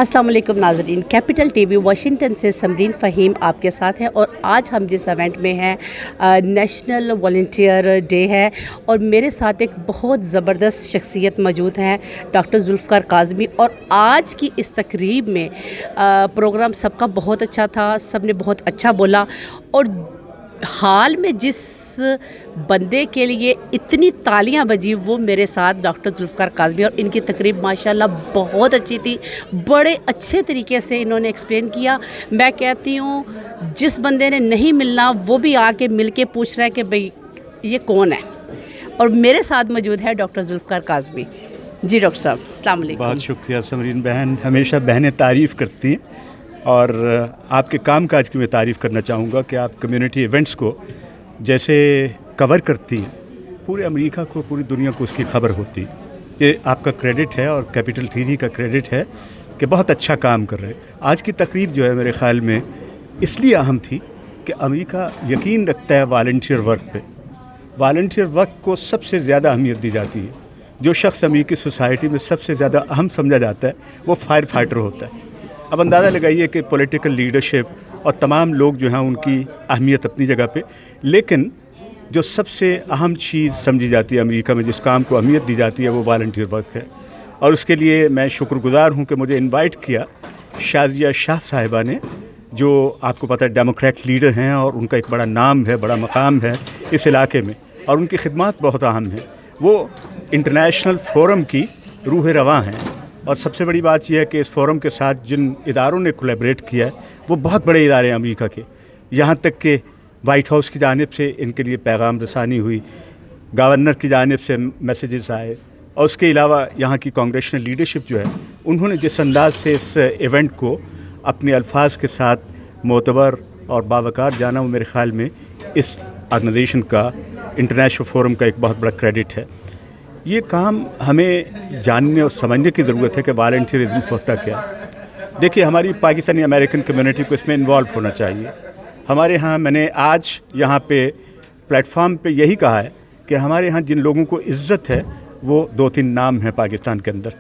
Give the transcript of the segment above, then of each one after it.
السلام علیکم ناظرین، کیپٹل ٹی وی واشنگٹن سے سمرین فہیم آپ کے ساتھ ہے، اور آج ہم جس ایونٹ میں ہیں نیشنل والنٹیئر ڈے ہے، اور میرے ساتھ ایک بہت زبردست شخصیت موجود ہیں ڈاکٹر ذوالفقار کاظمی. اور آج کی اس تقریب میں پروگرام سب کا بہت اچھا تھا، سب نے بہت اچھا بولا، اور حال میں جس بندے کے لیے اتنی تالیاں بجی وہ میرے ساتھ ڈاکٹر ذوالفقار کاظمی، اور ان کی تقریب ماشاءاللہ بہت اچھی تھی. بڑے اچھے طریقے سے انہوں نے ایکسپلین کیا. میں کہتی ہوں جس بندے نے نہیں ملنا وہ بھی آ کے مل کے پوچھ رہا ہے کہ بھئی یہ کون ہے. اور میرے ساتھ موجود ہے ڈاکٹر ذوالفقار کاظمی. جی ڈاکٹر صاحب السلام علیکم. بہت شکریہ سمرین بہن، ہمیشہ بہنیں تعریف کرتی ہیں، اور آپ کے کام کاج کی میں تعریف کرنا چاہوں گا کہ آپ کمیونٹی ایونٹس کو جیسے کور کرتی ہیں، پورے امریکہ کو، پوری دنیا کو اس کی خبر ہوتی ہے. یہ آپ کا کریڈٹ ہے اور کیپٹل ٹی وی کا کریڈٹ ہے کہ بہت اچھا کام کر رہے ہیں. آج کی تقریب جو ہے میرے خیال میں اس لیے اہم تھی کہ امریکہ یقین رکھتا ہے والنٹیئر ورک پہ. والنٹیئر ورک کو سب سے زیادہ اہمیت دی جاتی ہے. جو شخص امریکی سوسائٹی میں سب سے زیادہ اہم سمجھا جاتا ہے وہ فائر فائٹر ہوتا ہے. اب اندازہ لگائیے کہ پولیٹیکل لیڈرشپ اور تمام لوگ جو ہیں ان کی اہمیت اپنی جگہ پہ، لیکن جو سب سے اہم چیز سمجھی جاتی ہے امریکہ میں، جس کام کو اہمیت دی جاتی ہے، وہ والنٹیئر ورک ہے. اور اس کے لیے میں شکر گزار ہوں کہ مجھے انوائٹ کیا شازیہ شاہ صاحبہ نے، جو آپ کو پتہ ہے ڈیموکریٹ لیڈر ہیں، اور ان کا ایک بڑا نام ہے، بڑا مقام ہے اس علاقے میں، اور ان کی خدمات بہت اہم ہیں. وہ انٹرنیشنل فورم کی روح رواں ہیں، اور سب سے بڑی بات یہ ہے کہ اس فورم کے ساتھ جن اداروں نے کولیبریٹ کیا ہے وہ بہت بڑے ادارے ہیں امریکہ کے. یہاں تک کہ وائٹ ہاؤس کی جانب سے ان کے لیے پیغام رسانی ہوئی، گورنر کی جانب سے میسیجز آئے، اور اس کے علاوہ یہاں کی کانگریشنل لیڈرشپ جو ہے انہوں نے جس انداز سے اس ایونٹ کو اپنے الفاظ کے ساتھ معتبر اور باوقار جانا، وہ میرے خیال میں اس آرگنائزیشن کا، انٹرنیشنل فورم کا ایک بہت بڑا کریڈٹ ہے. یہ کام ہمیں جاننے اور سمجھنے کی ضرورت ہے کہ والنٹیئرزم ہوتا کیا. دیکھیے ہماری پاکستانی امریکن کمیونٹی کو اس میں انوالو ہونا چاہیے. ہمارے ہاں میں نے آج یہاں پہ پلیٹ فارم پہ یہی کہا ہے کہ ہمارے ہاں جن لوگوں کو عزت ہے وہ 2-3 نام ہیں پاکستان کے اندر.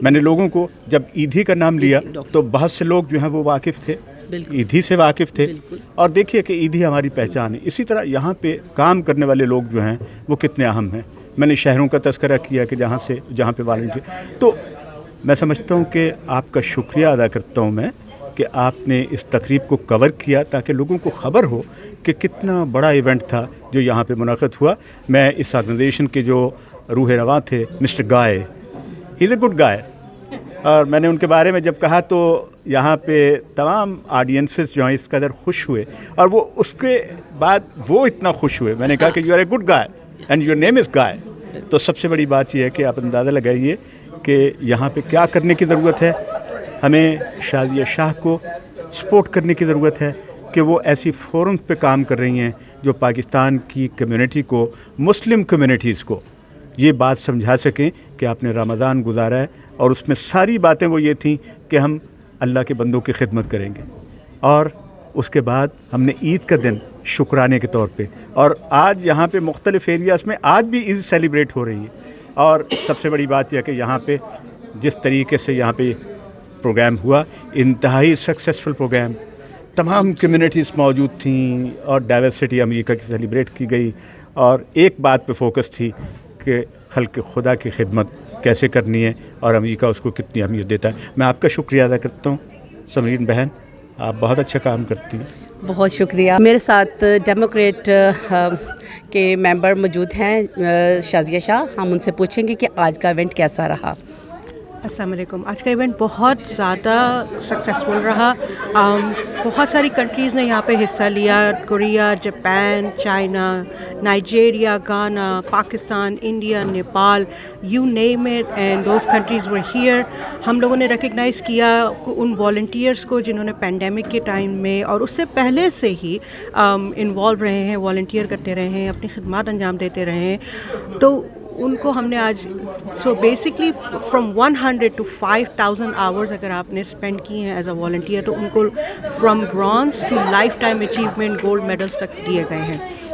میں نے لوگوں کو جب ایدھی کا نام لیا تو بہت سے لوگ جو ہیں وہ واقف تھے، ایدھی سے واقف تھے، اور دیکھیے کہ ایدھی ہماری پہچان ہے. اسی طرح یہاں پہ کام کرنے والے لوگ جو ہیں وہ کتنے اہم ہیں. میں نے شہروں کا تذکرہ کیا کہ جہاں پہ والنٹیئر، تو میں سمجھتا ہوں کہ آپ کا شکریہ ادا کرتا ہوں میں کہ آپ نے اس تقریب کو کور کیا تاکہ لوگوں کو خبر ہو کہ کتنا بڑا ایونٹ تھا جو یہاں پہ منعقد ہوا. میں اس آرگنائزیشن کے جو روح رواں تھے مسٹر گائے، ہی از اے گڈ گائے، اور میں نے ان کے بارے میں جب کہا تو یہاں پہ تمام آڈینسز جو ہیں اس قدر خوش ہوئے، اور وہ اس کے بعد وہ اتنا خوش ہوئے. میں نے کہا کہ you are a good guy and your name is guy. تو سب سے بڑی بات یہ ہے کہ آپ اندازہ لگائیے کہ یہاں پہ کیا کرنے کی ضرورت ہے. ہمیں شازیہ شاہ کو سپورٹ کرنے کی ضرورت ہے کہ وہ ایسی فورمز پہ کام کر رہی ہیں جو پاکستان کی کمیونٹی کو، مسلم کمیونٹیز کو یہ بات سمجھا سکیں کہ آپ نے رمضان گزارا ہے، اور اس میں ساری باتیں وہ یہ تھیں کہ ہم اللہ کے بندوں کی خدمت کریں گے. اور اس کے بعد ہم نے عید کا دن شکرانے کے طور پہ، اور آج یہاں پہ مختلف ایریاز میں آج بھی عید سیلیبریٹ ہو رہی ہے. اور سب سے بڑی بات یہ ہے کہ یہاں پہ جس طریقے سے یہاں پہ پروگرام ہوا، انتہائی سکسیسفل پروگرام، تمام کمیونٹیز موجود تھیں، اور ڈائیورسٹی امریکہ کی سیلیبریٹ کی گئی، اور ایک بات پہ فوکس تھی کہ خلق خدا کی خدمت کیسے کرنی ہے اور امریکہ اس کو کتنی اہمیت دیتا ہے. میں آپ کا شکریہ ادا کرتا ہوں سمرین بہن، آپ بہت اچھا کام کرتی ہیں. بہت شکریہ. میرے ساتھ ڈیموکریٹ کے ممبر موجود ہیں شازیہ شاہ. ہم ان سے پوچھیں گے کہ آج کا ایونٹ کیسا رہا. السلام علیکم. آج کا ایونٹ بہت زیادہ سکسیسفل رہا. بہت ساری کنٹریز نے یہاں پہ حصہ لیا، Korea, Japan, China, Nigeria, Ghana, Pakistan, India, Nepal, you name it, and those countries were here. ہم لوگوں نے ریکگنائز کیا ان والنٹیئرس کو جنہوں نے پینڈیمک کے ٹائم میں اور اس سے پہلے سے ہی انوالو رہے ہیں، والنٹیئر کرتے رہے ہیں، اپنی خدمات انجام دیتے رہے ہیں. تو ان کو ہم نے آج بیسکلی فرام 100 to 5000 آورز اگر آپ نے اسپینڈ کی ہیں ایز اے والنٹیئر، تو ان کو from bronze to lifetime achievement gold medals تک دیے گئے ہیں.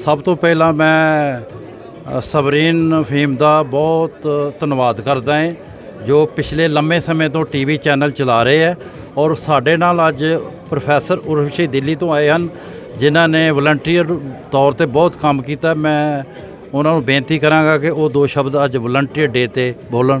ਸਭ ਤੋਂ ਪਹਿਲਾਂ ਮੈਂ ਸਬਰੀਨ ਫਹੀਮ ਦਾ ਬਹੁਤ ਧੰਨਵਾਦ ਕਰਦਾ ਹਾਂ ਜੋ ਪਿਛਲੇ ਲੰਮੇ ਸਮੇਂ ਤੋਂ ਟੀਵੀ ਚੈਨਲ ਚਲਾ ਰਹੇ ਹੈ ਔਰ ਸਾਡੇ ਨਾਲ ਅੱਜ ਪ੍ਰੋਫੈਸਰ ਉਰਵਸ਼ੀ ਦਿੱਲੀ ਤੋਂ ਆਏ ਹਨ ਜਿਨ੍ਹਾਂ ਨੇ ਵਲੰਟੀਅਰ ਤੌਰ ਤੇ ਬਹੁਤ ਕੰਮ ਕੀਤਾ। ਮੈਂ ਉਹਨਾਂ ਨੂੰ ਬੇਨਤੀ ਕਰਾਂਗਾ ਕਿ ਉਹ ਦੋ ਸ਼ਬਦ ਅੱਜ ਵਲੰਟੀਅਰ ਡੇ ਤੇ ਬੋਲਣ।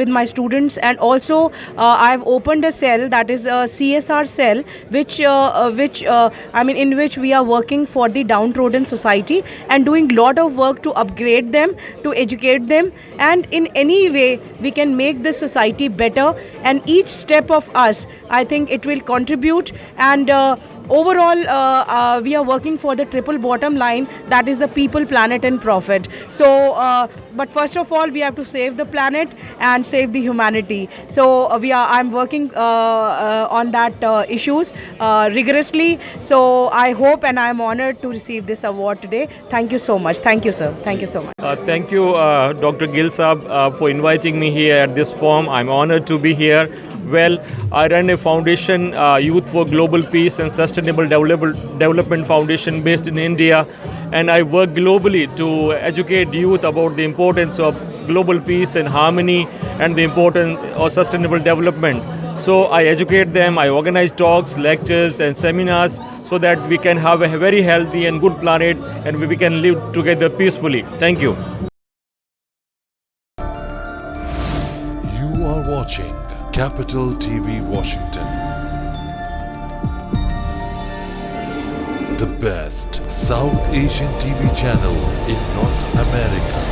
with my students and also I have opened a cell that is a CSR cell which I mean in which we are working for the downtrodden society and doing lot of work to upgrade them, to educate them, and in any way we can make this society better. And each step of us, I think it will contribute and overall we are working for the triple bottom line, that is the people, planet and profit. So but first of all we have to save the planet and save the humanity. So I'm working on that issues rigorously. So I hope and I am honored to receive this award today. Thank you so much. Thank you sir. Thank you so much. Thank you Dr. Gill Saab for inviting me here at this forum. I'm honored to be here. Well, I run a foundation, Youth for Global Peace and Sustainable Development Foundation based in India, and I work globally to educate youth about the importance of global peace and harmony and the importance of sustainable development. So I educate them, I organize talks, lectures and seminars so that we can have a very healthy and good planet and we can live together peacefully. Thank you. You are watching Capital TV Washington, the best South Asian TV channel in North America.